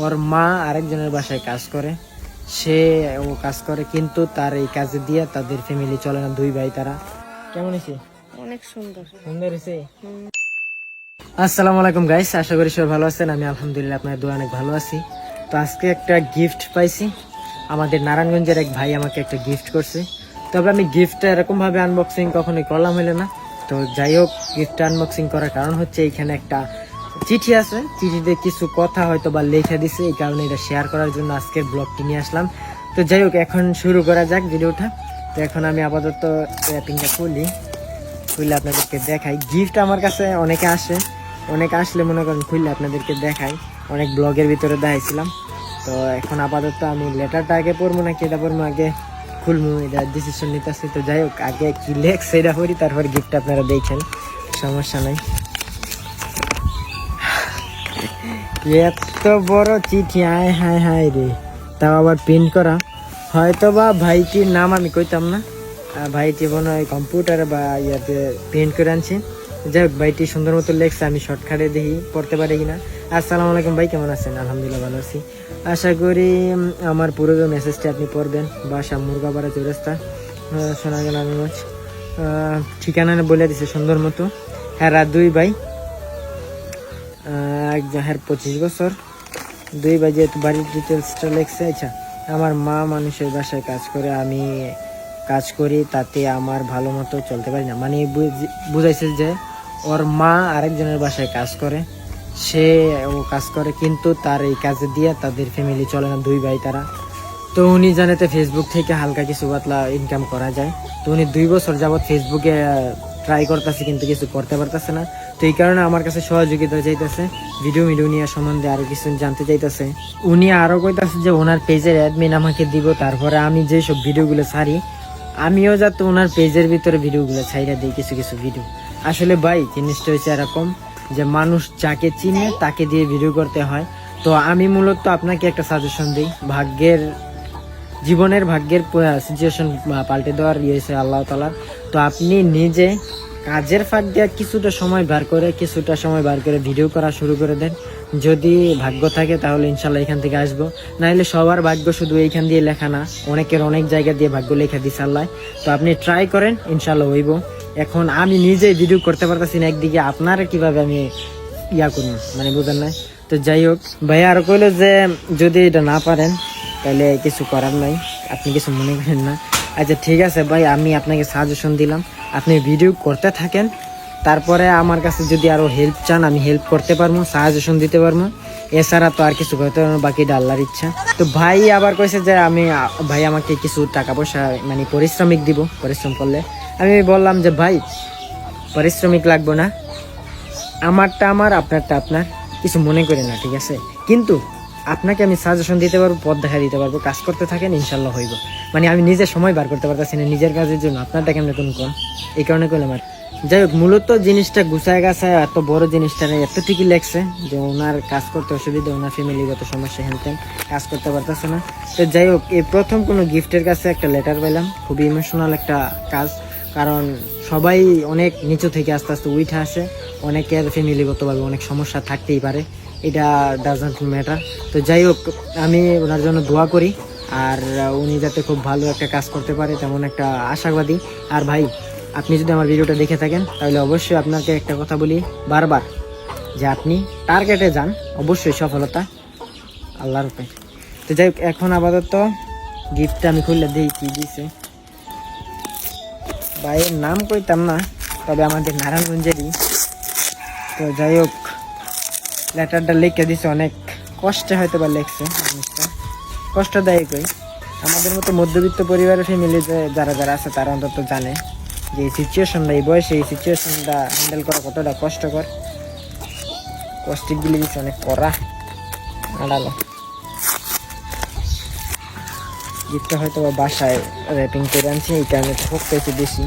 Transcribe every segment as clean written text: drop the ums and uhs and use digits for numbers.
ওর মা আরেকজনের বাসায় কাজ করে, ও কাজ করে কিন্তু তার এই কাজে দিয়ে তাদের ফ্যামিলি চলে না। দুই ভাই তারা। কেমন হয়েছে? অনেক সুন্দর। সুন্দর হয়েছে। আসসালামু আলাইকুম গাইস, আশা করি সবাই ভালো আছেন। আমি আলহামদুলিল্লাহ আপনার দোয়া অনেক ভালো আছি। তো আজকে একটা গিফট পাইছি, আমাদের নারায়ণগঞ্জের এক ভাই আমাকে একটা গিফট করছে। তবে আমি গিফটটা এরকম ভাবে আনবক্সিং কখনোই করলাম হইলো না। তো যাই হোক, গিফটটা আনবক্সিং করার কারণ হচ্ছে এইখানে একটা চিঠি আছে, চিঠিতে কিছু কথা হয়তো বা লেখা দিছে, এই কারণে এটা শেয়ার করার জন্য আজকের ব্লগটি নিয়ে আসলাম। তো যাই হোক, এখন শুরু করা যাক ভিডিওটা। তো এখন আমি আপাতত র্যাপিংটা খুলে আপনাদেরকে দেখাই। গিফট আমার কাছে অনেকে আসলে মনে করেন খুললে আপনাদেরকে দেখাই, অনেক ব্লগের ভিতরে দেখাইছিলাম। তো এখন আপাতত আমি লেটারটা আগে পড়বো নাকি এটা পড়বো আগে খুলবো, এটা ডিসিশন নিতেছি। তো যাই হোক, আগে কি লেখছে এটা পড়ি, তারপর গিফটটা আপনারা দেখেন, সমস্যা নাই। এত বড় চিঠি, হায় হায় হায় রে, তাও আবার প্রিন্ট করা। হয়তো বা ভাইটির নাম আমি কইতাম না, ভাইটি মনে হয় কম্পিউটারে বা ইয়াতে প্রিন্ট করে আনছি। যাই হোক, ভাইটি সুন্দর মতো লেখছে, আমি শর্টকাটে দেখি পড়তে পারি কিনা। আসসালামু আলাইকুম ভাই, কেমন আছেন? আলহামদুলিল্লাহ ভালো আছি। আশা করি আমার পুরো মেসেজটি আপনি পড়বেন। বাসা মুরগাপাড়া চৌরাস্তা, সোনাগঞ্জ আমিগঞ্জ। ঠিকানা বলে দিছে সুন্দর মতো। হ্যাঁ, দুই ভাই, একজন 25 বছর, দুই ভাই, যেহেতু বাড়ির ডিটেলসটা লেখছে। আচ্ছা, আমার মা মানুষের বাসায় কাজ করে, আমি কাজ করি, তাতে আমার ভালো মতো চলতে পারি না। মানে বুঝাইছে যে ওর মা আরেকজনের বাসায় কাজ করে, ও কাজ করে কিন্তু তার এই কাজে দিয়ে তাদের ফ্যামিলি চলে না। দুই ভাই তারা। তো উনি জানেতে ফেসবুক থেকে হালকা কিছু পাতলা ইনকাম করা যায়। তো উনি 2 বছর যাবৎ ফেসবুকে ট্রাই করতেছে কিন্তু কিছু করতে পারতেছে না। তো এই কারণে আমার কাছে সহযোগিতা চাইতেছে, ভিডিও নিয়ে সম্বন্ধে আরো কিছু জানতে চাইতেছে। উনি আরো কইতাছে যে ওনার পেজের অ্যাডমিন আমাকে দিব, তারপরে আমি যেসব ভিডিওগুলো ছাড়ি আমিও যাতে ওনার পেজের ভিতরে ভিডিওগুলো ছাইরা দিই, কিছু কিছু ভিডিও। আসলে ভাই, জিনিসটা হচ্ছে এরকম যে মানুষ যাকে চিনে তাকে দিয়ে ভিডিও করতে হয়। তো আমি মূলত আপনাকে একটা সাজেশন দিই, জীবনের ভাগ্যের সিচুয়েশন পাল্টে দেওয়ার ইয়েছে আল্লাহ তাআলার। তো আপনি নিজে কাজের ফাঁক দিয়ে কিছুটা সময় বার করে ভিডিও করা শুরু করে দেন। যদি ভাগ্য থাকে তাহলে ইনশাল্লাহ এখান থেকে আসবো, নাহলে সবার ভাগ্য শুধু এইখান দিয়ে লেখা না, অনেকের অনেক জায়গা দিয়ে ভাগ্য লেখা দিছে আল্লাহ। তো আপনি ট্রাই করেন, ইনশাল্লাহ হইব। এখন আমি নিজে ভিডিও করতে পারতেছি না, একদিকে আপনারা কিভাবে আমি করুন, মানে বুঝেন না। তো যাই হোক, ভাই আর কইলো যে যদি এটা না পারেন তাহলে কিছু করার নাই, আপনি কিছু মনে করেন না। আচ্ছা ঠিক আছে ভাই, আমি আপনাকে সাজেশন দিলাম, আপনি ভিডিও করতে থাকেন। তারপরে আমার কাছে যদি আরো হেল্প চান, আমি হেল্প করতে পারবো, সাজেশন দিতে পারবো। এছাড়া তো আর কিছু করতে পারবো, বাকিটা আল্লাহর ইচ্ছা। তো ভাই আবার কইছে যে ভাই আমাকে কিছু টাকা পয়সা মানে পারিশ্রমিক দিব, পরিশ্রম করলে। আমি বললাম যে ভাই, পারিশ্রমিক লাগবে না, আমারটা আমার, আপনারটা আপনার, কিছু মনে করি না, ঠিক আছে? কিন্তু আপনাকে আমি সাজেশন দিতে পারবো, পথ দেখা দিতে পারবো, কাজ করতে থাকেন, ইনশাল্লাহ হইব। মানে আমি নিজের সময় বার করতে পারতেছি না নিজের কাজের জন্য, আপনারটা কেমন কোন এই কারণে করলাম আর। যাই হোক, মূলত জিনিসটা গুছায় গাছায় এত বড় জিনিসটা এত ঠিকই লেগছে যে ওনার কাজ করতে অসুবিধা, ওনার ফ্যামিলিগত সমস্যা, হ্যান কাজ করতে পারতেছে না। তো যাই হোক, এই প্রথম কোনো গিফটের কাছে একটা লেটার পেলাম, খুবই ইমোশনাল একটা কাজ। কারণ সবাই অনেক নিচু থেকে আস্তে আস্তে উঠে আসে, অনেকের ফ্যামিলিগতভাবে অনেক সমস্যা থাকতেই পারে, এটা ডাজন্ট ম্যাটার। তো যাই হোক, আমি ওনার জন্য দোয়া করি, আর উনি যাতে খুব ভালো একটা কাজ করতে পারে তেমন একটা আশাবাদী। আর ভাই, আপনি যদি আমার ভিডিওটা দেখে থাকেন তাহলে অবশ্যই আপনাকে একটা কথা বলি বারবার, যে আপনি টার্গেটে যান, অবশ্যই সফলতা আল্লাহর উপরে। তো যাই হোক, এখন আপাতত গিফটটা আমি খুললে দিই কি দিছে। ভাইয়ের নাম কইতাম না, তবে আমাদের নারায়ণগঞ্জেরই। তো যাই হোক, লেটারটা লিখে দিছে, অনেক কষ্টে হয়তো বা লেখছে, জিনিসটা কষ্টদায়কই। আমাদের মতো মধ্যবিত্ত পরিবারের ফ্যামিলি যারা আছে তারা অন্তত জানে যে এই সিচুয়েশনটা, এই বয়সে এই সিচুয়েশনটা হ্যান্ডেল করা কতটা কষ্টকর। কষ্টিকগুলি দিচ্ছে অনেক কড়া আড়ালো। গিফটটা হয়তো বা বাসায় র্যাপিং করে আনছি, এই কারণে ঠক পেয়েছে বেশি।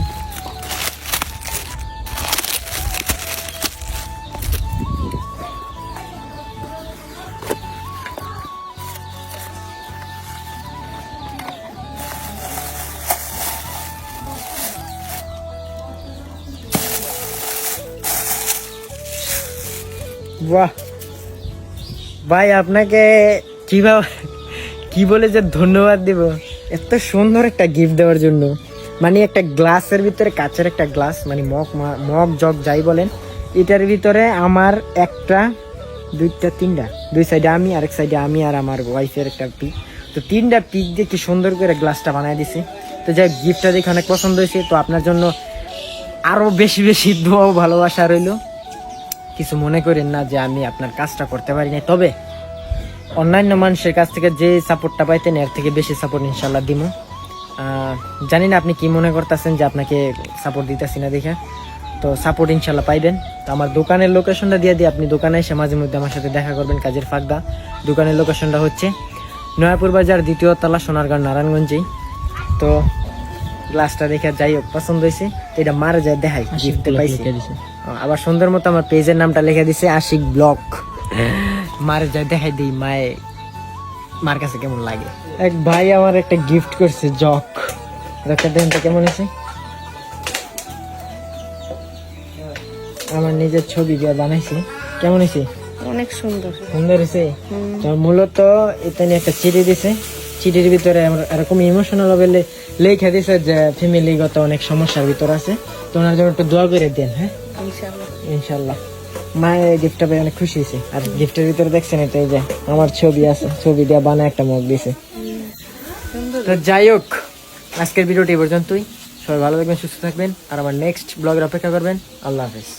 বাহ, ভাই আপনাকে কিভাবে কি বলে যে ধন্যবাদ দিব এত সুন্দর একটা গিফট দেওয়ার জন্য। মানে একটা গ্লাসের ভিতরে, কাচের একটা গ্লাস, মানে মগ জগ যাই বলেন, এটার ভিতরে আমার একটা, দুইটা, তিনটা, দুই সাইডে আমি, আরেক সাইডে আমি আর আমার ওয়াইফের একটা পিক। তো তিনটা পিক দিয়ে কি সুন্দর করে গ্লাসটা বানাই দিছি। তো যাই, গিফটটা দেখে অনেক পছন্দ হয়েছে। তো আপনার জন্য আরো বেশি বেশি দোয়া ও ভালোবাসা রইল। কিছু মনে করেন না যে আমি আপনার কাজটা করতে পারি না, তবে অন্যান্য মানুষের কাছ থেকে যে সাপোর্টটা পাইতেন এর থেকে বেশি সাপোর্ট ইনশাল্লাহ দিব। জানি না আপনি কি মনে করতেছেন যে আপনাকে সাপোর্ট দিতেছি না দেখে, তো সাপোর্ট ইনশাল্লাহ পাইবেন। তো আমার দোকানের লোকেশনটা দিয়ে দিই, আপনি দোকানে এসে মাঝে মধ্যে আমার সাথে দেখা করবেন কাজের ফাঁকদা। দোকানের লোকেশনটা হচ্ছে নয়াপুর বাজার, 2য় তলা, সোনারগাঁও, নারায়ণগঞ্জেই। তো গ্লাসটা দেখে যাই হোক পছন্দ হয়েছে, তো এটা মারা যায় দেখাই গিফটে পাইছি। আবার সুন্দর মতো আমার পেজের নামটা লিখে দিছে, আশিক ব্লগ। মারে যায় দেখাই দিই মায়ে মার কাছে কেমন লাগে। এক ভাই আমার একটা গিফট করছে জগ, দেখতে দেন তো কেমন হয়েছে। আমার নিজের ছবি দিয়ে বানাইছি, কেমন হয়েছে? অনেক সুন্দর। সুন্দর হয়েছে। তো মূলত এটা নিয়ে একটা চিঠি দিছে, চিঠির ভিতরে এরকম ইমোশনাল ভাবে লেখা দিছে যে ফ্যামিলিগত অনেক সমস্যার ভিতর আছে, তো ওনার জন্য একটু দোয়া করে দেন। হ্যাঁ ইনশাআল্লাহ ইনশাল্লাহ। মায়ের গিফটটা পেয়ে অনেক খুশি হয়েছে। আর গিফটের ভিতরে দেখছেন এটা, এই যে আমার ছবি আছে, ছবি দিয়ে বানায় একটা মগ দিছে। তো যাই হোক, আজকের ভিডিওটি এই পর্যন্তই। সবাই ভালো থাকবেন, সুস্থ থাকবেন, আর আমার নেক্সট ব্লগের অপেক্ষা করবেন। আল্লাহ হাফেজ।